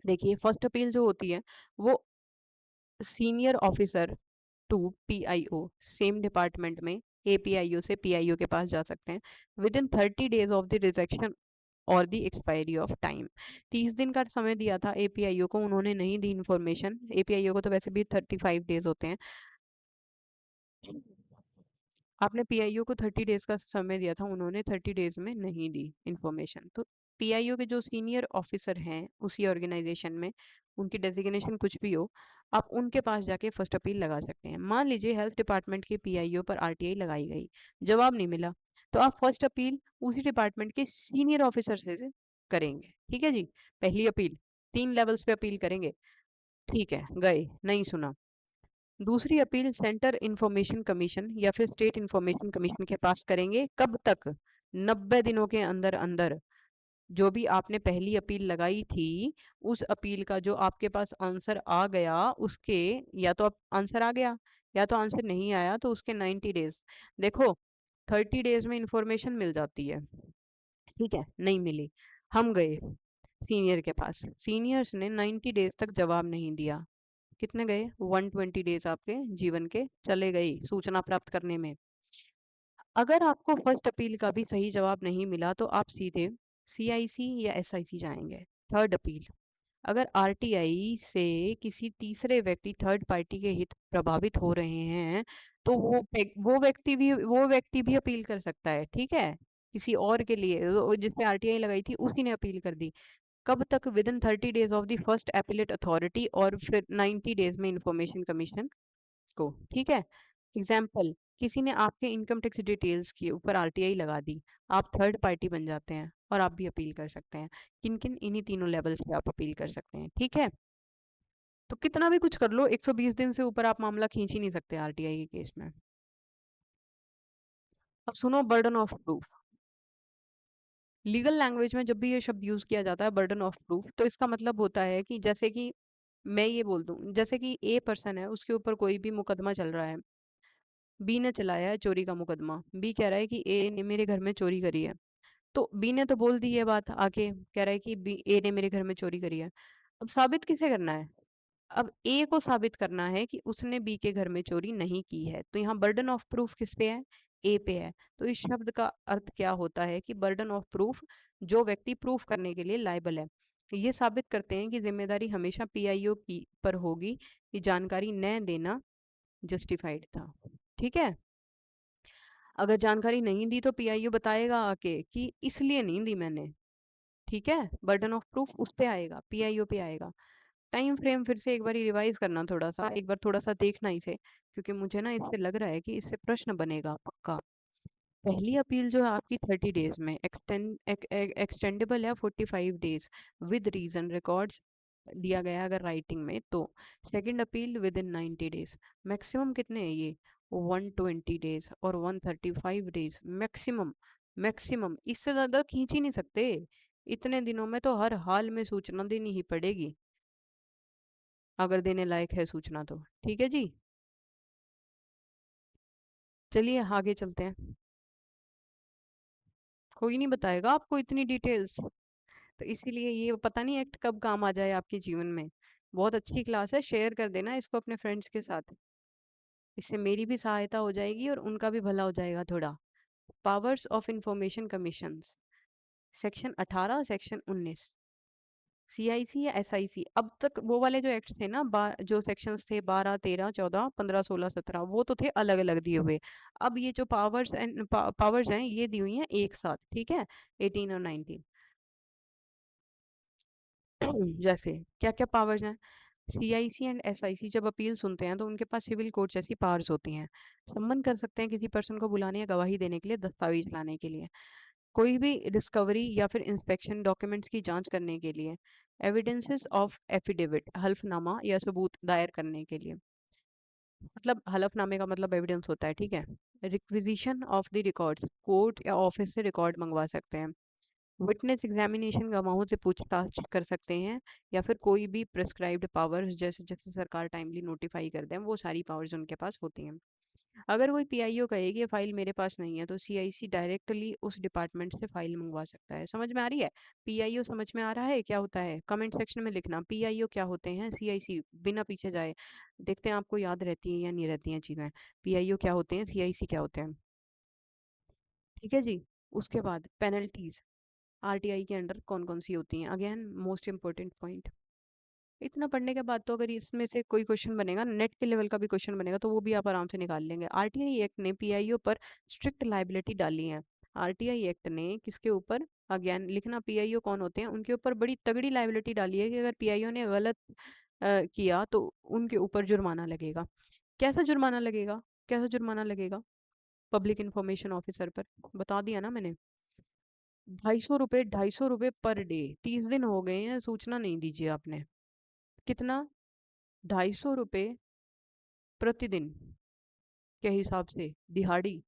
Speaker 1: देखिए, फर्स्ट अपील जो होती है वो senior officer to PIO, same department में एपीआईओ से पीआईओ के पास जा सकते हैं within 30 days of the rejection और दी एक्सपायरी ऑफ टाइम। 30 दिन का समय दिया था एपीआईओ को, उन्होंने नहीं दी इन्फॉर्मेशन, एपीआईओ को तो वैसे भी 35 days होते हैं, आपने पीआईओ को 30 days का समय दिया था, उन्होंने 30 days में नहीं दी इंफॉर्मेशन, तो पीआईओ के जो सीनियर ऑफिसर हैं उसी ऑर्गेनाइजेशन में, उनकी डेजिग्नेशन कुछ भी हो, आप उनके पास जाके फर्स्ट अपील लगा सकते हैं। मान लीजिए हेल्थ डिपार्टमेंट के पीआईओ पर आरटीआई लगाई गई, जवाब नहीं मिला, तो आप फर्स्ट अपील उसी डिपार्टमेंट के सीनियर ऑफिसर से करेंगे। ठीक है जी, पहली अपील 3 लेवल्स पे अपील करेंगे, ठीक है, गए, नहीं सुना। दूसरी अपील सेंटर इंफॉर्मेशन कमीशन या फिर स्टेट इंफॉर्मेशन कमीशन के पास करेंगे, कब तक? 90 दिनों के अंदर अंदर। जो भी आपने पहली अपील लगाई थी उस अपील का जो आपके पास आंसर आ गया उसके, या तो आंसर आ गया या तो आंसर नहीं आया, तो उसके 90 days, देखो 30 days में इंफॉर्मेशन मिल जाती है, ठीक है, नहीं मिली, हम गए सीनियर के पास, सीनियर्स ने 90 days तक जवाब नहीं दिया, कितने गए? 120 days आपके जीवन के चले गए सूचना प्राप्त करने में। अगर आपको फर्स्ट अपील का भी सही जवाब नहीं मिला तो आप सीधे सीआईसी या एसआईसी जाएंगे। थर्ड अपील, अगर आरटीआई से किसी तीसरे व्यक्ति, थर्ड पार्टी के हित प्रभावित हो रहे हैं तो वो व्यक्ति भी अपील कर सकता है, ठीक है, किसी और के लिए, जिसपे आरटीआई लगाई थी उसी ने अपील कर दी। कब तक? With in 30 days of the first appellate authority और फिर 90 days में इंफॉर्मेशन कमीशन को, ठीक है। एग्जाम्पल, किसी ने आपके इनकम टैक्स डिटेल्स के ऊपर आरटीआई लगा दी, आप थर्ड पार्टी बन जाते हैं और आप भी अपील कर सकते हैं। किन किन? इन्हीं तीनों लेवल्स पे आप अपील कर सकते हैं, ठीक है। तो कितना भी कुछ कर लो, 120 दिन से ऊपर आप मामला खींच ही नहीं सकते आरटीआई के केस में। अब सुनो burden of proof. Legal language में जब भी ये शब्द यूज किया जाता है बर्डन ऑफ प्रूफ, तो इसका मतलब होता है कि जैसे कि मैं ये बोल दूं, जैसे कि ए पर्सन है, उसके ऊपर कोई भी मुकदमा चल रहा है, बी ने चलाया है चोरी का मुकदमा, बी कह रहा है कि ए ने मेरे घर में चोरी करी है। तो बी ने तो बोल दी ये बात आके, कह रहा है कि बी ए ने मेरे घर में चोरी करी है। अब साबित किसे करना है? अब ए को साबित करना है कि उसने बी के घर में चोरी नहीं की है। तो यहाँ बर्डन ऑफ प्रूफ किस पे है? ए पे है। तो इस शब्द का अर्थ क्या होता है कि बर्डन ऑफ प्रूफ, जो व्यक्ति प्रूफ करने के लिए लायबल है, ये साबित करते हैं कि जिम्मेदारी हमेशा पीआईओ की पर होगी कि जानकारी न देना जस्टिफाइड था। ठीक है। अगर जानकारी नहीं दी तो पीआईओ बताएगा आके कि इसलिए नहीं दी मैंने। ठीक है, बर्डन ऑफ प्रूफ उस पे आएगा, पीआईओ पे आएगा। टाइम फ्रेम फिर से एक बार रिवाइज करना, थोड़ा सा एक बार थोड़ा सा देखना इसे, क्योंकि मुझे ना इससे लग रहा है कि इससे प्रश्न बनेगा पक्का। पहली अपील जो है आपकी 30 डेज में एक्सटेंडेबल है 45 डेज विद रीजन रिकॉर्ड्स दिया गया है अगर राइटिंग में तो। Second appeal with in 90 days. Maximum कितने हैं ये? 120 डेज और 135 डेज मैक्सिमम। मैक्सिमम इससे ज्यादा खींच ही नहीं सकते। इतने दिनों में तो हर हाल में सूचना देनी ही पड़ेगी, अगर देने लायक है सूचना तो। ठीक है जी, चलिए आगे चलते हैं। कोई नहीं बताएगा आपको इतनी डिटेल्स, तो इसीलिए ये पता नहीं एक्ट कब काम आ जाए आपके जीवन में। बहुत अच्छी क्लास है, शेयर कर देना इसको अपने फ्रेंड्स के साथ। इससे मेरी भी सहायता हो जाएगी और उनका भी भला हो जाएगा थोड़ा। Powers of information commission, section 18 section 19। CIC या एसआईसी, अब तक वो वाले जो एक्ट्स थे ना, जो सेक्शंस थे 12 13 14 15 16 17, वो तो थे अलग अलग दिए हुए। अब ये जो पावर्स एंड पावर्स हैं ये दी हुई हैं एक साथ। ठीक है, 18 और 19। जैसे क्या क्या पावर्स हैं? सीआईसी एंड एसआईसी जब अपील सुनते हैं तो उनके पास सिविल कोर्ट जैसी पावर्स होती हैं। सम्मन कर सकते हैं किसी पर्सन को बुलाने या गवाही देने के लिए, दस्तावेज लाने के लिए, कोई भी डिस्कवरी या फिर इंस्पेक्शन डॉक्यूमेंट्स की जांच करने के लिए, एविडेंसेस ऑफ एफिडेविट हल्फनामा या सबूत दायर करने के लिए। मतलब हलफनामे का मतलब एविडेंस होता है। ठीक है। Requisition of the records, court या ऑफिस से रिकॉर्ड मंगवा सकते हैं। विटनेस एग्जामिनेशन, गवाहों से पूछताछ कर सकते हैं। या फिर कोई भी प्रिस्क्राइब्ड पावर्स, जैसे जैसे सरकार टाइमली नोटिफाई कर दें, वो सारी पावर्स उनके पास होती हैं। अगर कोई पीआईओ कहे कि ये फाइल मेरे पास नहीं है, तो सीआईसी डायरेक्टली उस डिपार्टमेंट से फाइल मंगवा सकता है। समझ में आ रही है? पीआईओ समझ में आ रहा है क्या होता है? कमेंट सेक्शन में लिखना पीआईओ क्या होते हैं, सीआईसी बिना पीछे जाए। देखते हैं आपको याद रहती है या नहीं रहती हैं चीजें। पीआईओ क्या होते हैं, सीआईसी क्या होते हैं। ठीक है जी। उसके बाद पेनल्टीज आरटीआई के अंडर कौन कौन सी होती हैं, अगेन मोस्ट इंपॉर्टेंट पॉइंट। इतना पढ़ने के बाद तो अगर इसमें से कोई क्वेश्चन बनेगा, नेट के लेवल का भी क्वेश्चन बनेगा, तो वो भी आप आराम से निकाल लेंगे। आरटीआई एक्ट ने पीआईओ पर स्ट्रिक्ट लाइबिलिटी डाली है। आरटीआई एक्ट ने किसके ऊपर? अगेन लिखना, पीआईओ कौन होते हैं, उनके ऊपर बड़ी तगड़ी लाइबिलिटी डाली है कि अगर पीआईओ ने गलत किया तो उनके ऊपर जुर्माना लगेगा। कैसा जुर्माना लगेगा? कैसा जुर्माना लगेगा? पब्लिक इंफॉर्मेशन ऑफिसर पर, बता दिया ना मैंने। 250 रुपये, 250 रुपये पर डे। 30 दिन हो गए हैं सूचना नहीं दीजिए आपने। कितना? 250 रुपये प्रतिदिन के हिसाब से, दिहाड़ी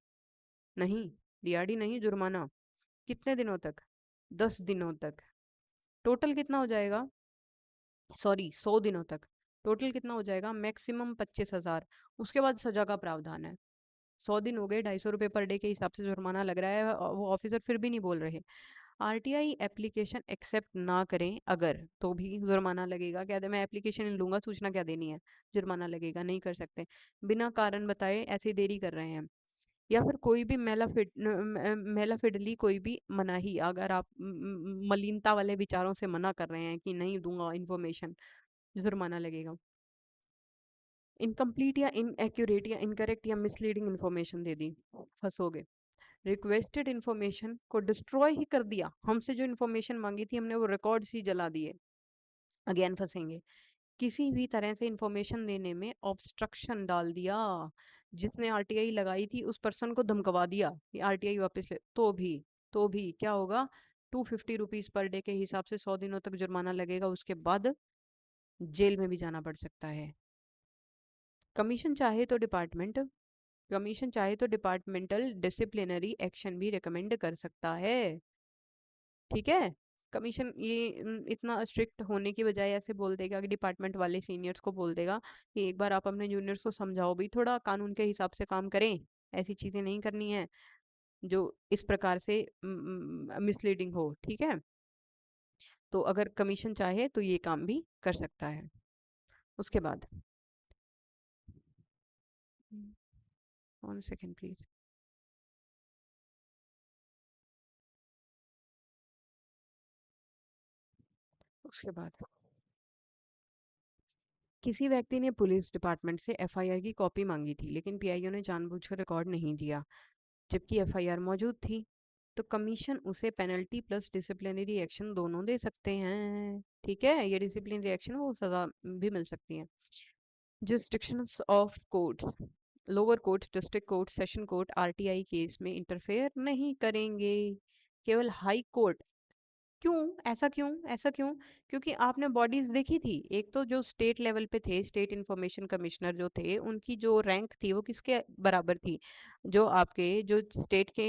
Speaker 1: नहीं, दिहाड़ी नहीं, जुर्माना। कितने दिनों तक? 10 दिनों तक। टोटल कितना हो जाएगा? सॉरी, 100 दिनों तक। टोटल कितना हो जाएगा? मैक्सिमम 25,000। उसके बाद सजा का प्रावधान है। 100 दिन हो गए, 250 रुपये पर डे के हिसाब से जुर्माना लग रहा है, वो ऑफिसर फिर भी नहीं बोल रहे। आरटीआई एप्लीकेशन एक्सेप्ट ना करें अगर, तो भी जुर्माना लगेगा। क्या दे, मैं एप्लीकेशन नहीं लूंगा, सूचना क्या देनी है, जुर्माना लगेगा, नहीं कर सकते। बिना कारण बताए ऐसी देरी कर रहे हैं, या फिर कोई भी मेलाफिडली कोई भी मनाही, अगर आप मलिनता वाले विचारों से मना कर रहे हैं कि नहीं दूंगा इन्फॉर्मेशन, जुर्माना लगेगा। इनकम्प्लीट या इनएक्यूरेट या इनकरेक्ट या मिसलीडिंग इन्फॉर्मेशन दे दी, फंसोगे। रिक्वेस्टेड इन्फॉर्मेशन को डिस्ट्रॉय ही कर दिया, हमसे जो इन्फॉर्मेशन मांगी थी हमने वो रिकॉर्ड्स ही जला दिए, अगेन फंसेंगे। किसी भी तरह से इंफॉर्मेशन देने में ऑब्स्ट्रक्शन डाल दिया, जिसने आरटीआई लगाई थी उस पर्सन को धमकवा दिया कि आरटीआई वापस ले, तो भी क्या होगा? 250 रुपीज पर डे के हिसाब से 100 दिनों तक जुर्माना लगेगा, उसके बाद जेल में भी जाना पड़ सकता है। कमीशन चाहे तो डिपार्टमेंट कमीशन चाहे तो डिपार्टमेंटल डिसिप्लिनरी एक्शन भी रिकमेंड कर सकता है। ठीक है। कमीशन ये इतना स्ट्रिक्ट होने की बजाय ऐसे बोल देगा कि डिपार्टमेंट वाले सीनियर्स को बोल देगा कि एक बार आप अपने जूनियर्स को समझाओ भी, थोड़ा कानून के हिसाब से काम करें, ऐसी चीजें नहीं करनी है जो इस प्रकार से मिसलीडिंग हो। ठीक है, तो अगर कमीशन चाहे तो ये काम भी कर सकता है। उसके बाद 1 सेकेंड प्लीज। उसके बाद किसी व्यक्ति ने पुलिस डिपार्टमेंट से एफआईआर की कॉपी मांगी थी, लेकिन पीआईओ ने जानबूझकर रिकॉर्ड नहीं दिया जबकि एफआईआर मौजूद थी। तो कमीशन उसे पेनल्टी प्लस डिसिप्लिनरी एक्शन दोनों दे सकते हैं। ठीक है, ये डिसिप्लिनरी एक्शन वो सजा भी मिल सकती है। Jurisdictions of courts, lower court, district court, session court RTI case में इंटरफेयर नहीं करेंगे। केवल हाई कोर्ट। क्यों? ऐसा क्यों? ऐसा क्यों? क्योंकि आपने बॉडीज देखी थी, एक तो जो स्टेट लेवल पे थे, स्टेट इंफॉर्मेशन कमिश्नर जो थे, उनकी जो रैंक थी वो किसके बराबर थी? जो आपके जो स्टेट के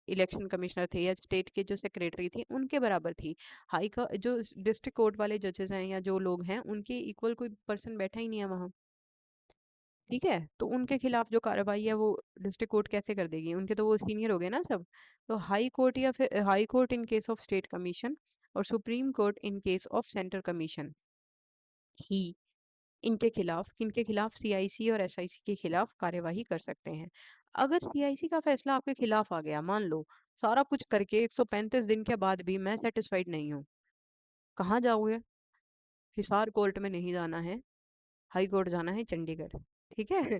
Speaker 1: इलेक्शन कमिश्नर थे या स्टेट के जो सेक्रेटरी थे उनके बराबर थी। हाई का जो डिस्ट्रिक्ट कोर्ट वाले जजेस हैं या जो लोग हैं उनके इक्वल कोई पर्सन बैठा ही नहीं है वहां। ठीक है, तो उनके खिलाफ जो कार्रवाई है वो डिस्ट्रिक्ट कोर्ट कैसे कर देगी? उनके तो वो सीनियर हो गए ना सब। तो हाई कोर्ट या फिर high court in case of state commission और supreme court in case of centre commission ही इनके खिलाफ, किनके खिलाफ, सीआईसी और एसआईसी के खिलाफ कार्यवाही कर सकते हैं। अगर सीआईसी का फैसला आपके खिलाफ आ गया, मान लो सारा कुछ करके 135 दिन के बाद भी मैं सेटिस्फाइड नहीं हूँ, कहाँ जाओगे? हिसार कोर्ट में नहीं जाना है, हाई कोर्ट जाना है, चंडीगढ़। ठीक है।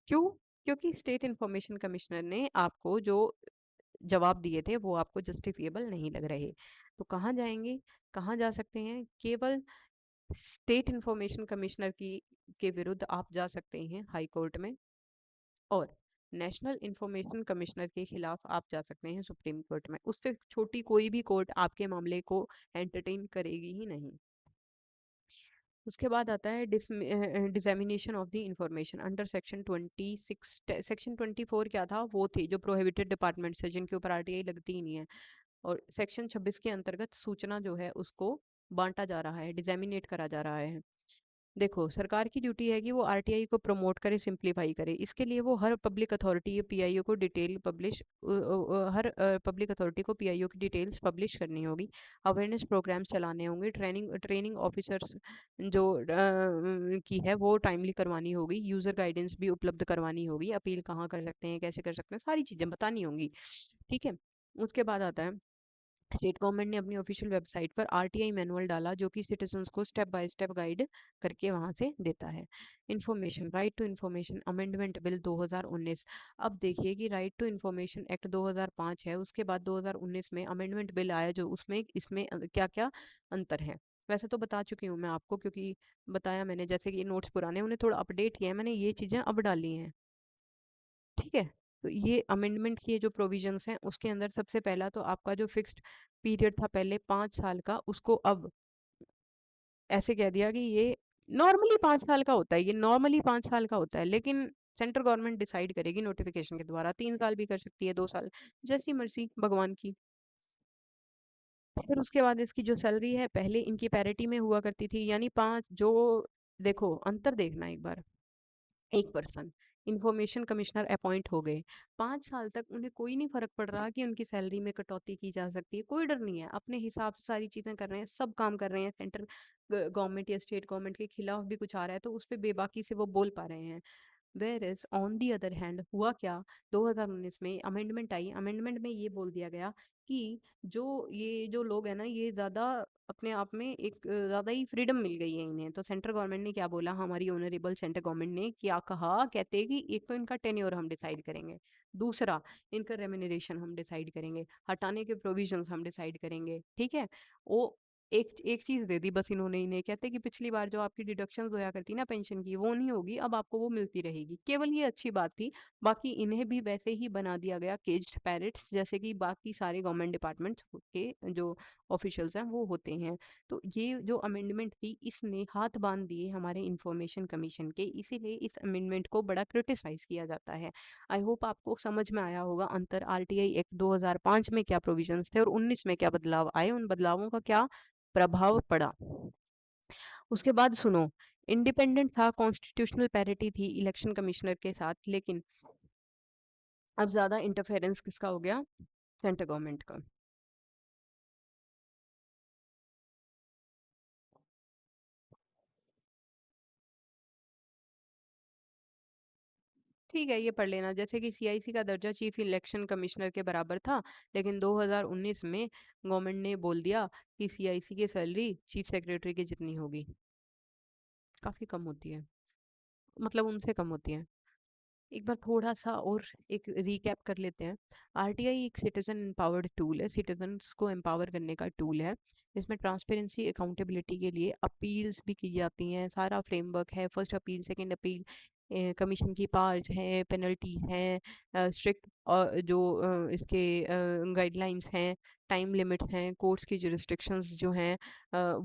Speaker 1: क्यों? क्योंकि स्टेट इंफॉर्मेशन कमिश्नर ने आपको जो जवाब दिए थे वो आपको जस्टिफिएबल नहीं लग रहे। तो कहाँ जाएंगे? कहाँ जा सकते हैं? केवल स्टेट इंफॉर्मेशन कमिश्नर की के विरुद्ध आप जा सकते हैं हाई कोर्ट में, और नेशनल इंफॉर्मेशन कमिश्नर के खिलाफ आप जा सकते हैं सुप्रीम कोर्ट में। उससे छोटी कोई भी कोर्ट आपके मामले को एंटरटेन करेगी ही नहीं। उसके बाद आता है dissemination of the information under section 26। Section 24 क्या था? वो थी जो प्रोहिबिटेड डिपार्टमेंट्स है जिनके ऊपर आरटीआई लगती ही नहीं है। और सेक्शन 26 के अंतर्गत सूचना जो है उसको बांटा जा रहा है, डिसएमिनेट करा जा रहा है। देखो, सरकार की ड्यूटी है कि वो आरटीआई को प्रमोट करे, सिंप्लीफाई करे। इसके लिए वो हर पब्लिक अथॉरिटी या पीआईओ को डिटेल पब्लिश हर पब्लिक अथॉरिटी को पीआईओ की डिटेल्स पब्लिश करनी होगी। अवेयरनेस प्रोग्राम्स चलाने होंगे, ट्रेनिंग ट्रेनिंग ऑफिसर्स जो की है वो टाइमली करवानी होगी, यूजर गाइडेंस भी उपलब्ध करवानी होगी, अपील कहाँ कर सकते हैं, कैसे कर सकते हैं, सारी चीजें बतानी होंगी। ठीक है। उसके बाद आता है स्टेट गवर्नमेंट ने अपनी ऑफिशियल वेबसाइट पर आरटीआई मैनुअल डाला जो कि सिटीजन्स को स्टेप बाय स्टेप गाइड करके वहां से देता है। Information, right to information amendment bill 2019। अब देखिए कि राइट टू इंफॉर्मेशन एक्ट 2005 है, उसके बाद 2019 में अमेंडमेंट बिल आया जो उसमें इसमें क्या क्या अंतर है। वैसे तो बता चुकी हूँ मैं आपको, क्योंकि बताया मैंने, जैसे कि ये नोट्स पुराने हैं, उन्हें थोड़ा अपडेट किया है मैंने, ये चीजें अब डाली हैं। ठीक है। तो ये अमेंडमेंट के जो प्रोविजंस हैं उसके अंदर सबसे पहला तो आपका जो फिक्स्ड पीरियड था पहले 5 साल का, उसको अब ऐसे कह दिया कि ये नॉर्मली 5 साल का होता है, ये नॉर्मली 5 साल का होता है, लेकिन सेंट्रल गवर्नमेंट डिसाइड करेगी नोटिफिकेशन के द्वारा, 3 साल भी कर सकती है, 2 साल, जैसी मर्जी भगवान की। फिर उसके बाद इसकी जो सैलरी है पहले इनकी पैरिटी में हुआ करती थी, यानी पांच जो, देखो अंतर देखना एक बार। एक पर्सन इंफॉर्मेशन कमिश्नर अपॉइंट हो गए, 5 साल तक उन्हें कोई नहीं फर्क पड़ रहा कि उनकी सैलरी में कटौती की जा सकती है, कोई डर नहीं है, अपने हिसाब से सारी चीजें कर रहे हैं, सब काम कर रहे हैं। सेंट्रल गवर्नमेंट या स्टेट गवर्नमेंट के खिलाफ भी कुछ आ रहा है तो उस पर बेबाकी से वो बोल पा रहे हैं। Where is on the other hand हुआ क्या, 2019 में अमेंडमेंट आई, अमेंडमेंट में ये बोल दिया गया कि जो ये जो लोग हैं ना, ये ज्यादा अपने आप में एक ज्यादा ही फ्रीडम मिल गई है इन्हें। तो सेंट्रल गवर्नमेंट ने क्या बोला, हमारी ऑनरेबल सेंट्रल गवर्नमेंट ने क्या कहा, कहते हैं कि एक तो इनका टेन्योर हम डिसाइड करेंगे, दूसरा इनका रेम्यूनरेशन हम डिसाइड करेंगे, हटाने के प्रोविजंस हम डिसाइड करेंगे। ठीक है। वो एक एक चीज दे दी बस इन्होंने इन्हें, कहते कि पिछली बार जो आपकी डिडक्शंस होया करती ना पेंशन की, वो नहीं होगी, अब आपको वो मिलती रहेगी, केवल ये अच्छी बात थी। बाकी इन्हें भी वैसे ही बना दिया गया केज्ड पैरट्स, जैसे कि बाकी सारे गवर्नमेंट डिपार्टमेंट्स के जो ऑफिशियल्स हैं वो होते हैं। तो ये जो अमेंडमेंट थी इसने हाथ बांध दिए हमारे इंफॉर्मेशन कमीशन के, इसीलिए इस अमेंडमेंट को बड़ा क्रिटिसाइज किया जाता है। आई होप आपको समझ में आया होगा अंतर आरटीआई एक्ट 2005 में क्या प्रोविजंस थे और 19 में क्या बदलाव आए, उन बदलावों का क्या प्रभाव पड़ा। उसके बाद सुनो, इंडिपेंडेंट था, कॉन्स्टिट्यूशनल पैरिटी थी इलेक्शन कमिश्नर के साथ, लेकिन अब ज्यादा इंटरफेरेंस किसका हो गया, सेंट्रल गवर्नमेंट का। ठीक है, ये पढ़ लेना, जैसे कि सीआईसी का दर्जा चीफ इलेक्शन कमिश्नर के बराबर था, लेकिन 2019 में गवर्नमेंट ने बोल दिया कि सीआईसी की सैलरी चीफ सेक्रेटरी की जितनी होगी। काफी कम होती है, मतलब उनसे कम होती है। एक बार थोड़ा सा और एक रीकैप कर लेते हैं। आरटीआई एक सिटीजन एम्पावर्ड टूल है, सिटीजन्स को एम्पावर करने का टूल है। इसमें ट्रांसपेरेंसी अकाउंटेबिलिटी के लिए अपील्स भी की जाती हैं, सारा फ्रेमवर्क है, first appeal second appeal, commission की पावर्स हैं, पेनल्टीज हैं, स्ट्रिक्ट जो इसके गाइडलाइंस हैं, टाइम लिमिट्स हैं, कोर्ट्स की जुरिस्डिक्शंस जो हैं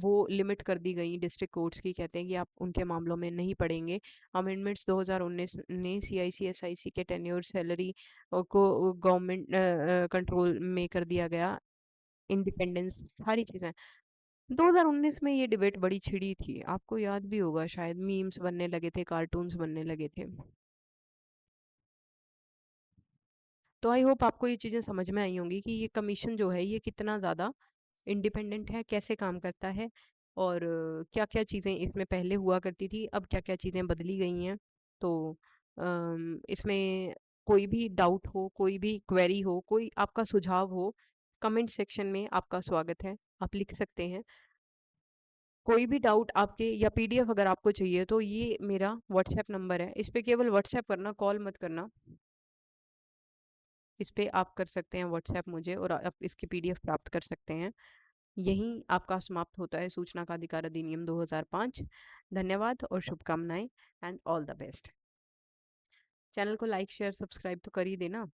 Speaker 1: वो लिमिट कर दी गई डिस्ट्रिक्ट कोर्ट्स की, कहते हैं कि आप उनके मामलों में नहीं पड़ेंगे। अमेंडमेंट्स 2019 ने सीआईसी एसआईसी के टेन्योर सैलरी को गवर्नमेंट कंट्रोल में कर दिया गया, इंडिपेंडेंस, सारी चीजें। 2019 में ये डिबेट बड़ी छिड़ी थी, आपको याद भी होगा शायद, मीम्स बनने लगे थे, कार्टून्स बनने लगे थे। तो आई होप आपको ये चीजें समझ में आई होंगी कि ये कमीशन जो है ये कितना ज्यादा इंडिपेंडेंट है, कैसे काम करता है, और क्या क्या चीजें इसमें पहले हुआ करती थी, अब क्या क्या चीजें बदली गई हैं। तो इसमें कोई भी डाउट हो, कोई भी क्वेरी हो, कोई आपका सुझाव हो, कमेंट सेक्शन में आपका स्वागत है, आप लिख सकते हैं। कोई भी डाउट आपके, या पीडीएफ अगर आपको चाहिए, तो ये मेरा व्हाट्सएप नंबर है, इस पे केवल व्हाट्सएप करना, कॉल मत करना। इस पे आप कर सकते हैं व्हाट्सएप मुझे, और आप इसकी पीडीएफ प्राप्त कर सकते हैं। यहीं आपका समाप्त होता है सूचना का अधिकार अधिनियम 2005। धन्यवाद और शुभकामनाएं, and all the best. Channel को लाइक शेयर सब्सक्राइब तो कर ही देना।